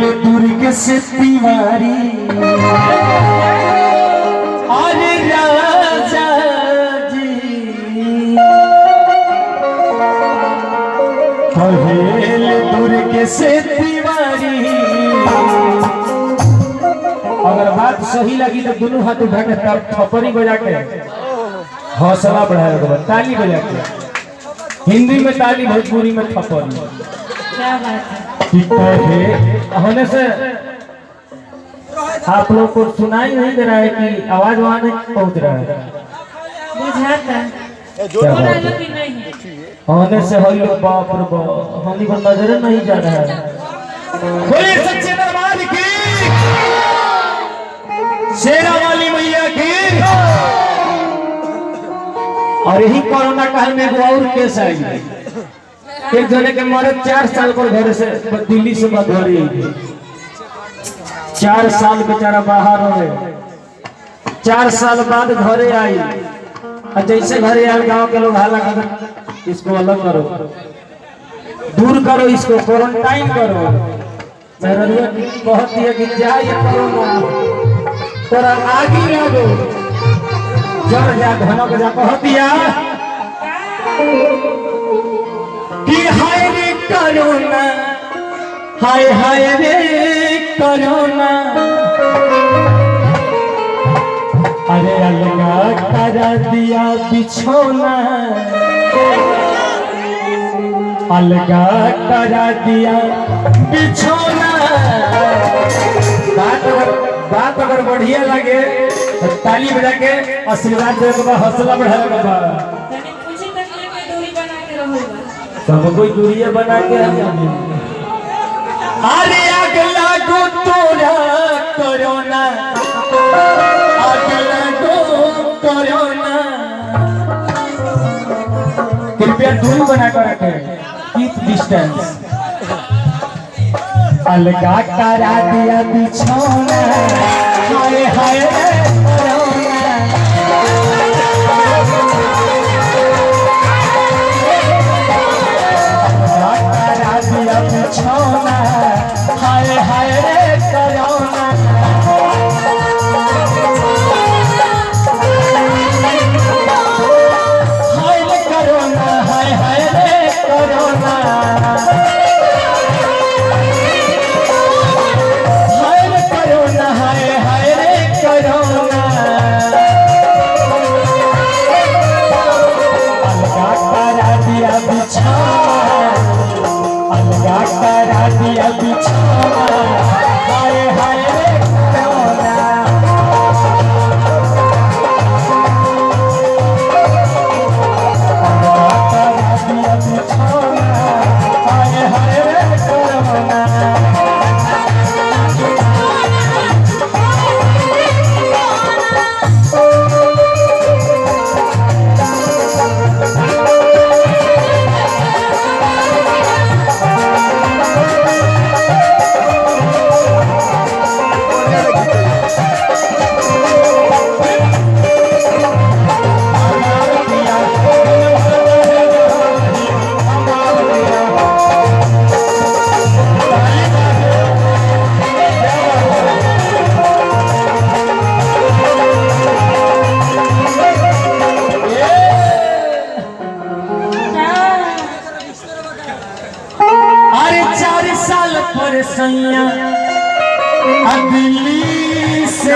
दुर्ग से तिवारी अरे राजा जी कहेल दुर्ग से तिवारी। अगर बात सही लगी तो दोनों हाथ उठा के तब थप्पड़ी बजा के हौसला बढ़ाया, ताली बजा के। हिंदी में ताली, भोजपुरी में थप्पड़ी। क्या बात है होने से आप लोग को सुनाई नहीं दे रहा है कि आवाज वहां नहीं पहुंच रहा है, बुझाता होने से हो लोग बाप रे बाप होने को नजर नहीं जा रहा है। बोलिए सच्चे दरबार की, शेरा वाली मैया की। और यही कोरोना काल में एगो और केस आई, एक जने के मरद 4 साल पर घर से दिल्ली से बदौरी, 4 साल बेचारा बाहर रहे। 4 साल बाद घरे आई, और जैसे घरे आए गांव के लोग हाला कर इसको अलग करो, दूर करो, इसको क्वारंटाइन करो। मेरा बहुत दिया कि जा ये कोरोना तोरा आगे लगो, जब जा धनक जा कह दिया कि हाय रे कोरोना, हाय हाय रे कोरोना, अरे अलगा करा दिया बिछोना, अलगा करा दिया बिछोना। बात अगर बढ़िया लगे तो ताली बजा के आशीर्वाद दे के बाद हौसला बढ़ा के बाद सब कोई दूरिया बना के अरे आग लागो तोरा कोरोना, आग लागो कोरोना। कृपया दूरी बना कर रखें, कीप डिस्टेंस। अलगा करा दिया बिछौना, हाय हाय कोरोना, अलगा करा दिया बिछौना, हाय हाय रे कोरोना। हाय रे कोरोना, हाय हाय रे कोरोना, अलगा करा दिया बिछौना, हाय हाय रे कोरोना। अलगा करा दिया बिछौना, हाय हाय रे कोरोना। सैया दिल्ली से